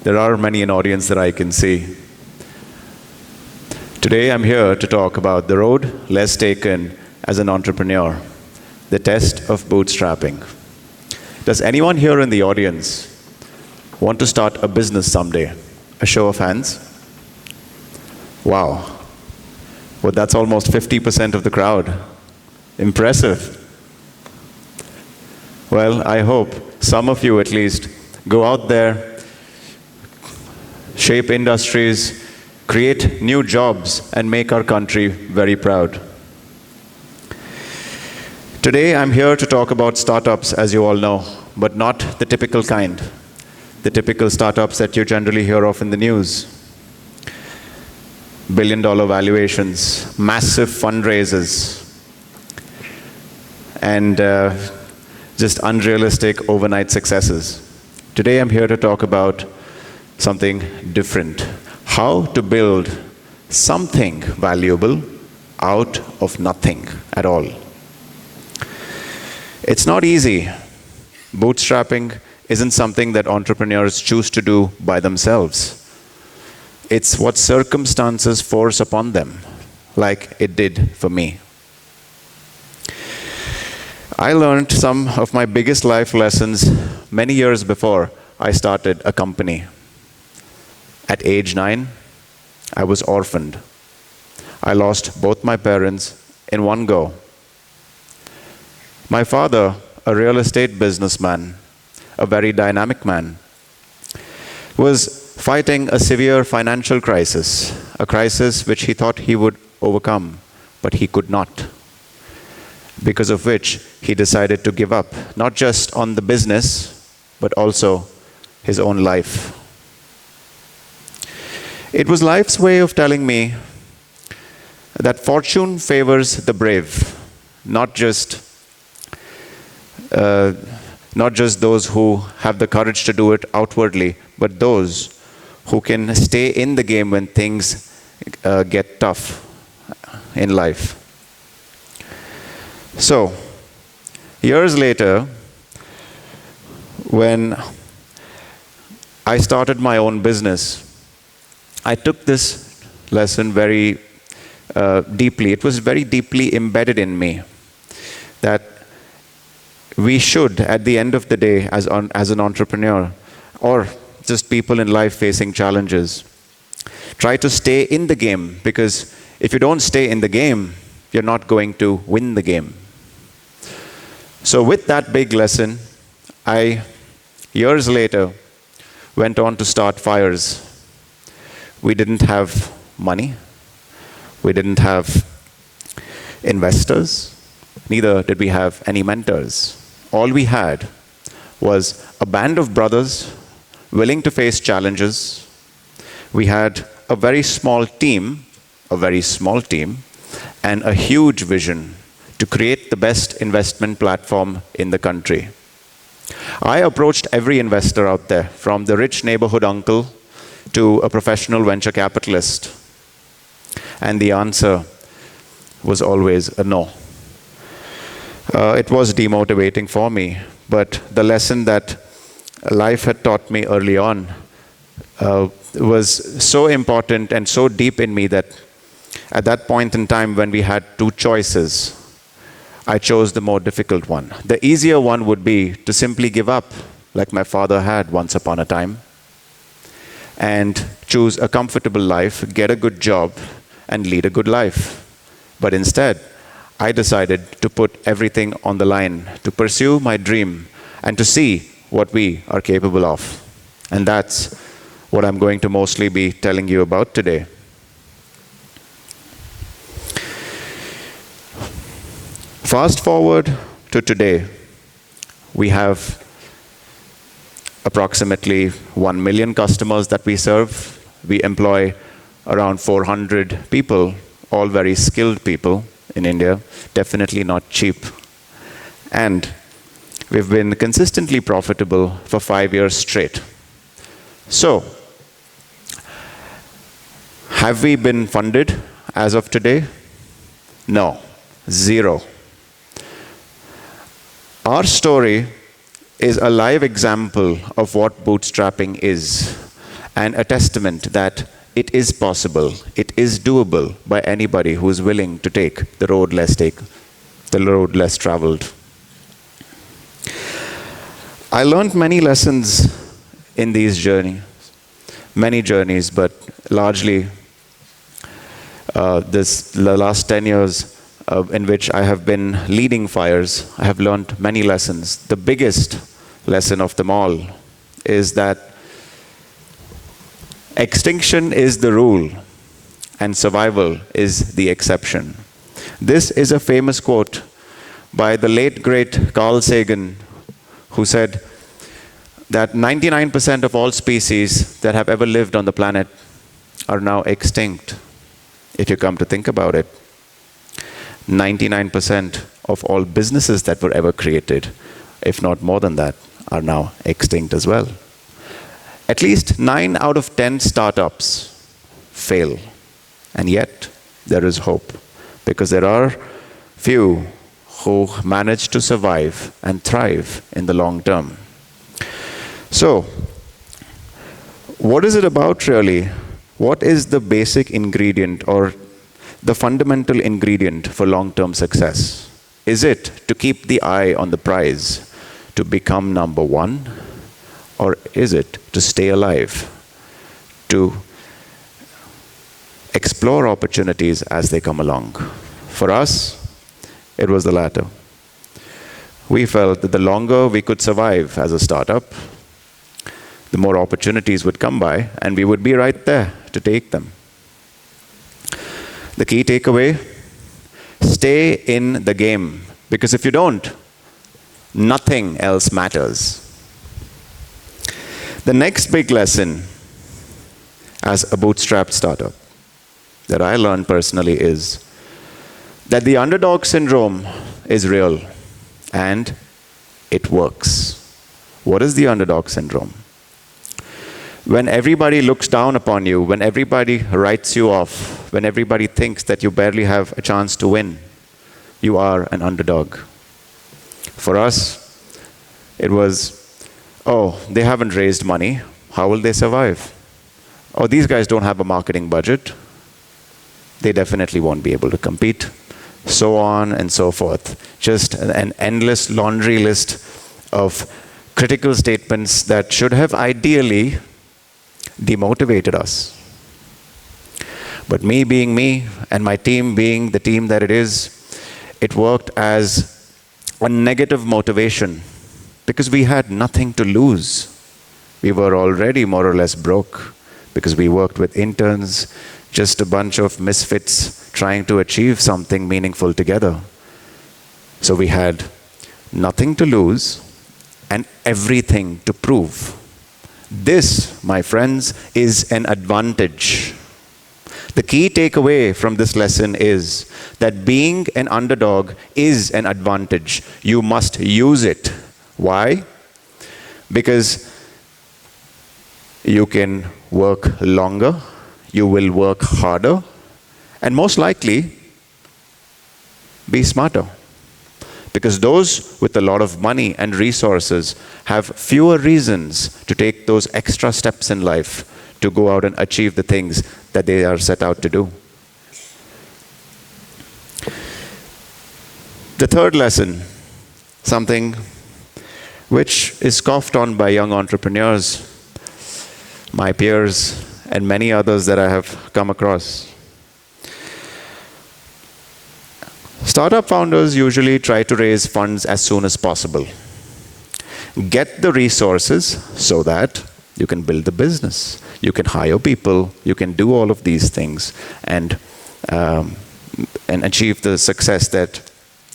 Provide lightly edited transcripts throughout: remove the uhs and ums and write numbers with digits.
There are many an audience that I can see. Today I'm here to talk about the road less taken as an entrepreneur, the test of bootstrapping. Does anyone here in the audience want to start a business someday? A show of hands? Wow. Well, that's almost 50% of the crowd. Impressive. Well, I hope some of you at least go out there, shape industries, create new jobs, and make our country very proud. Today, I'm here to talk about startups, as you all know, but not the typical kind. The typical startups that you generally hear of in the news. Billion-dollar valuations, massive fundraisers, and just unrealistic overnight successes. Today I'm here to talk about something different. How to build something valuable out of nothing at all. It's not easy. Bootstrapping isn't something that entrepreneurs choose to do by themselves. It's what circumstances force upon them, like it did for me. I learned some of my biggest life lessons many years before I started a company. At age 9, I was orphaned. I lost both my parents in one go. My father, a real estate businessman, a very dynamic man, was fighting a severe financial crisis, a crisis which he thought he would overcome, but he could not. Because of which he decided to give up, not just on the business, but also his own life. It was life's way of telling me that fortune favors the brave, not just those who have the courage to do it outwardly, but those who can stay in the game when things get tough in life. So, years later, when I started my own business, I took this lesson very deeply. It was very deeply embedded in me that we should, at the end of the day, as an entrepreneur, or just people in life facing challenges, try to stay in the game, because if you don't stay in the game, you're not going to win the game. So with that big lesson, I, years later, went on to start Fyers. We didn't have money. We didn't have investors. Neither did we have any mentors. All we had was a band of brothers willing to face challenges. We had a very small team, and a huge vision to create the best investment platform in the country. I approached every investor out there, from the rich neighborhood uncle to a professional venture capitalist. And the answer was always a no. It was demotivating for me, but the lesson that life had taught me early on was so important and so deep in me that at that point in time when we had two choices, I chose the more difficult one. The easier one would be to simply give up, like my father had once upon a time, and choose a comfortable life, get a good job, and lead a good life. But instead, I decided to put everything on the line, to pursue my dream, and to see what we are capable of. And that's what I'm going to mostly be telling you about today. Fast forward to today, we have approximately 1 million customers that we serve. We employ around 400 people, all very skilled people in India, definitely not cheap. And we've been consistently profitable for 5 years straight. So, have we been funded as of today? No, zero. Our story is a live example of what bootstrapping is. and a testament that it is possible, it is doable by anybody who is willing to take the road less traveled. I learned many lessons in these journeys, many journeys, but largely the last 10 years in which I have been leading Fyers, I have learned many lessons. The biggest lesson of them all is that extinction is the rule and survival is the exception. This is a famous quote by the late great Carl Sagan, who said that 99% of all species that have ever lived on the planet are now extinct. If you come to think about it, 99% of all businesses that were ever created, if not more than that, are now extinct as well. At least 9 out of 10 startups fail. And yet, there is hope. Because there are few who manage to survive and thrive in the long term. So, what is it about really? What is the basic ingredient or the fundamental ingredient for long-term success? Is it to keep the eye on the prize, to become number one? Or is it to stay alive, to explore opportunities as they come along? For us, it was the latter. We felt that the longer we could survive as a startup, the more opportunities would come by, and we would be right there to take them. The key takeaway, stay in the game, because if you don't, nothing else matters. The next big lesson as a bootstrapped startup that I learned personally is that the underdog syndrome is real and it works. What is the underdog syndrome? When everybody looks down upon you, when everybody writes you off, when everybody thinks that you barely have a chance to win, you are an underdog. For us, it was, oh, they haven't raised money. How will they survive? Oh, these guys don't have a marketing budget. They definitely won't be able to compete. So on and so forth. Just an endless laundry list of critical statements that should have ideally demotivated us. But me being me and my team being the team that it is, it worked as a negative motivation because we had nothing to lose. We were already more or less broke because we worked with interns, just a bunch of misfits trying to achieve something meaningful together. So we had nothing to lose and everything to prove. This, my friends, is an advantage. The key takeaway from this lesson is that being an underdog is an advantage. You must use it. Why? Because you can work longer, you will work harder, and most likely be smarter. Because those with a lot of money and resources have fewer reasons to take those extra steps in life to go out and achieve the things that they are set out to do. The third lesson, something which is scoffed on by young entrepreneurs, my peers, and many others that I have come across. Startup founders usually try to raise funds as soon as possible. Get the resources so that you can build the business. You can hire people, you can do all of these things and achieve the success that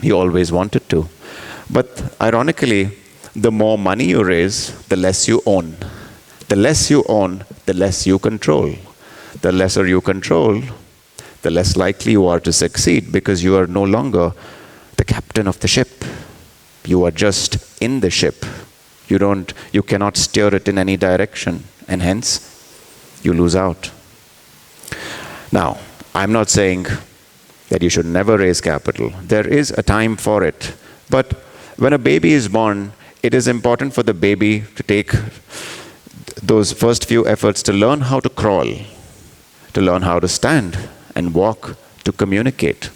you always wanted to. But ironically, the more money you raise, the less you own. The less you own, the less you control. The lesser you control, the less likely you are to succeed because you are no longer the captain of the ship. You are just in the ship. You cannot steer it in any direction, and hence you lose out. Now, I'm not saying that you should never raise capital. There is a time for it. But when a baby is born, it is important for the baby to take those first few efforts to learn how to crawl, to learn how to stand and walk, to communicate.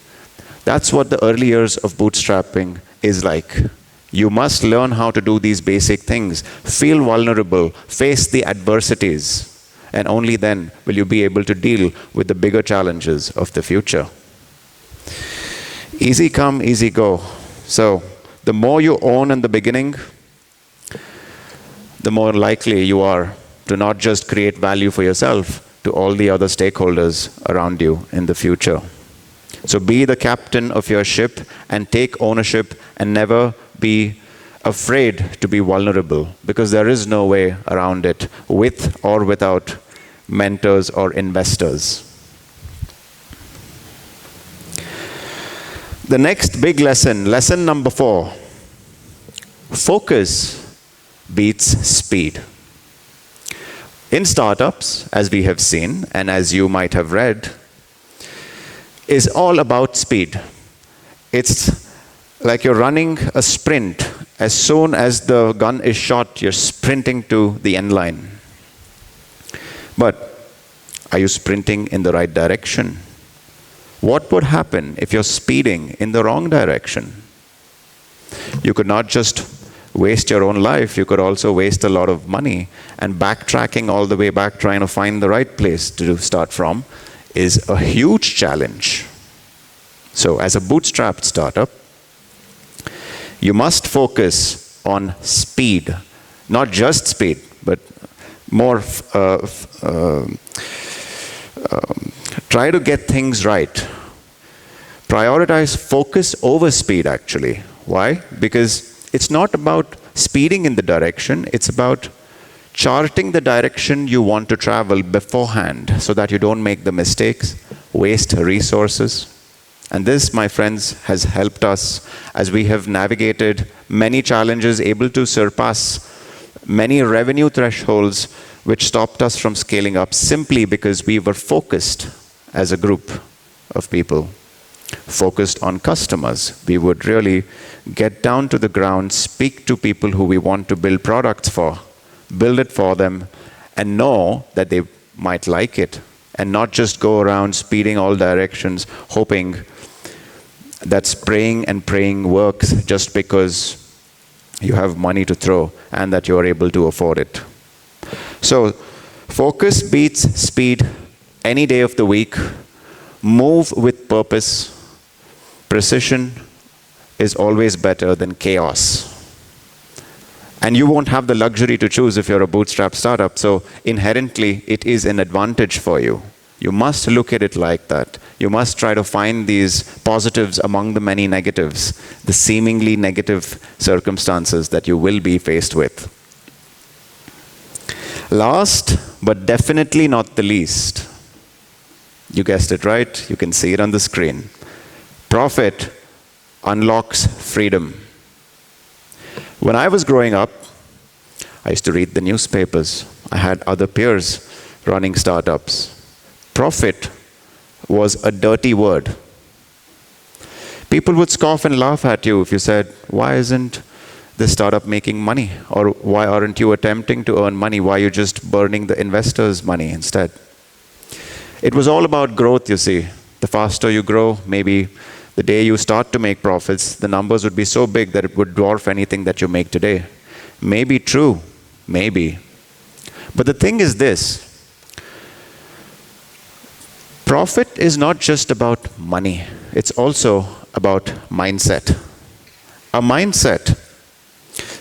That's what the early years of bootstrapping is like. You must learn how to do these basic things, feel vulnerable, face the adversities, and only then will you be able to deal with the bigger challenges of the future. Easy come, easy go. So the more you own in the beginning, the more likely you are to not just create value for yourself, to all the other stakeholders around you in the future. So be the captain of your ship and take ownership, and never be afraid to be vulnerable, because there is no way around it, with or without mentors or investors. The next big lesson, lesson number 4, focus beats speed. In startups, as we have seen, and as you might have read, is all about speed. It's like you're running a sprint. As soon as the gun is shot, you're sprinting to the end line. But are you sprinting in the right direction? What would happen if you're speeding in the wrong direction? You could not just waste your own life, you could also waste a lot of money, and backtracking all the way back, trying to find the right place to start from, is a huge challenge. So as a bootstrapped startup, you must focus on speed. Not just speed, but more try to get things right. Prioritize focus over speed, actually. Why? Because it's not about speeding in the direction, it's about charting the direction you want to travel beforehand so that you don't make the mistakes, waste resources. And this, my friends, has helped us as we have navigated many challenges, able to surpass many revenue thresholds which stopped us from scaling up, simply because we were focused as a group of people. Focused on customers. We would really get down to the ground, speak to people who we want to build products for, build it for them, and know that they might like it, and not just go around speeding all directions, hoping that spraying and praying works just because you have money to throw and that you are able to afford it. So, focus beats speed any day of the week. Move with purpose. Precision is always better than chaos. And you won't have the luxury to choose if you're a bootstrap startup, so inherently it is an advantage for you. You must look at it like that. You must try to find these positives among the many negatives, the seemingly negative circumstances that you will be faced with. Last, but definitely not the least, you guessed it right, you can see it on the screen. Profit unlocks freedom. When I was growing up, I used to read the newspapers. I had other peers running startups. Profit was a dirty word. People would scoff and laugh at you if you said, why isn't this startup making money? Or why aren't you attempting to earn money? Why are you just burning the investors' money instead? It was all about growth, you see. The faster you grow, maybe the day you start to make profits, the numbers would be so big that it would dwarf anything that you make today. Maybe true, maybe. But the thing is this, profit is not just about money, it's also about mindset. A mindset,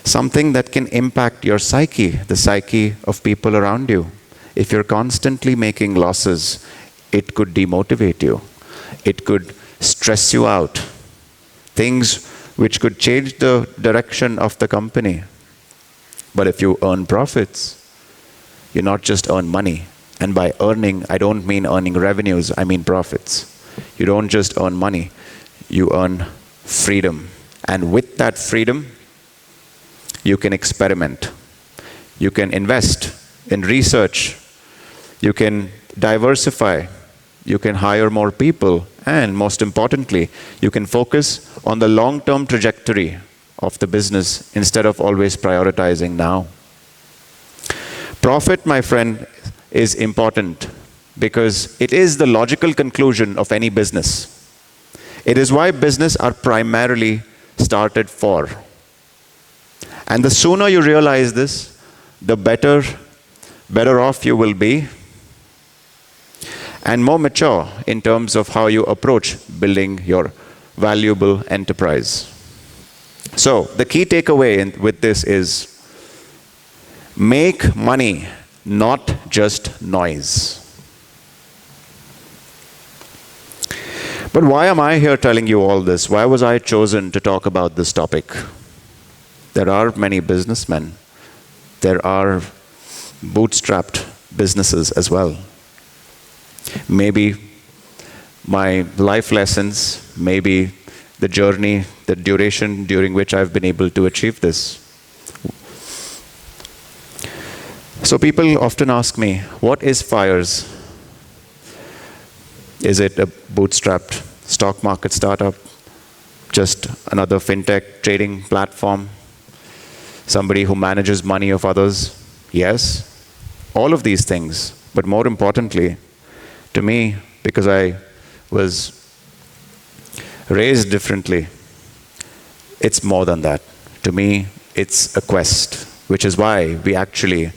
something that can impact your psyche, the psyche of people around you. If you're constantly making losses, it could demotivate you. It could stress you out. Things which could change the direction of the company. But if you earn profits, you not just earn money. And by earning, I don't mean earning revenues, I mean profits. You don't just earn money, you earn freedom. And with that freedom, you can experiment. You can invest in research. You can diversify. You can hire more people. And most importantly, you can focus on the long-term trajectory of the business instead of always prioritizing now. Profit, my friend, is important because it is the logical conclusion of any business. It is why business are primarily started for. And the sooner you realize this, the better off you will be, and more mature in terms of how you approach building your valuable enterprise. So, the key takeaway with this is make money, not just noise. But why am I here telling you all this? Why was I chosen to talk about this topic? There are many businessmen. There are bootstrapped businesses as well. Maybe my life lessons, maybe the journey, the duration during which I've been able to achieve this. So people often ask me, what is Fyers? Is it a bootstrapped stock market startup? Just another fintech trading platform? Somebody who manages money of others? Yes, all of these things. But more importantly, to me, because I was raised differently, it's more than that. To me, it's a quest, which is why we actually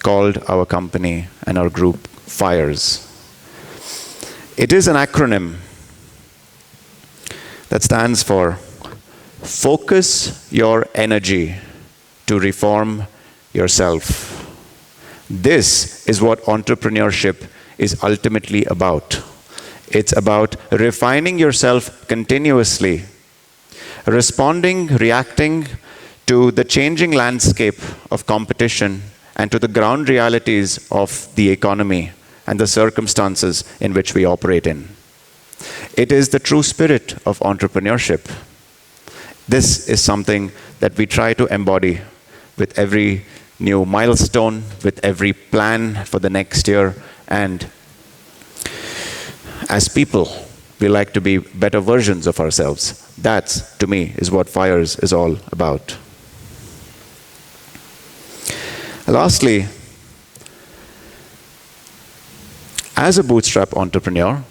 called our company and our group Fyers. It is an acronym that stands for Focus Your Energy to Reform Yourself. This is what entrepreneurship is ultimately about. It's about refining yourself continuously, responding, reacting to the changing landscape of competition and to the ground realities of the economy and the circumstances in which we operate in. It is the true spirit of entrepreneurship. This is something that we try to embody with every new milestone, with every plan for the next year, and as people, we like to be better versions of ourselves. That, to me, is what Fyers is all about. Lastly, as a bootstrap entrepreneur,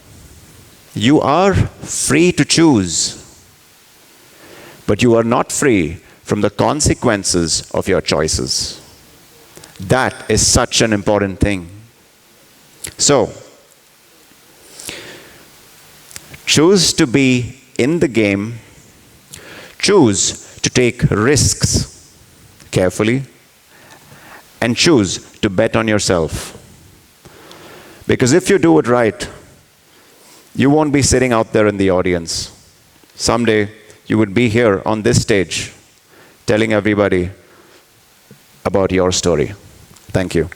you are free to choose, but you are not free from the consequences of your choices. That is such an important thing. So, choose to be in the game, choose to take risks carefully, and choose to bet on yourself. Because if you do it right, you won't be sitting out there in the audience. Someday, you would be here on this stage telling everybody about your story. Thank you.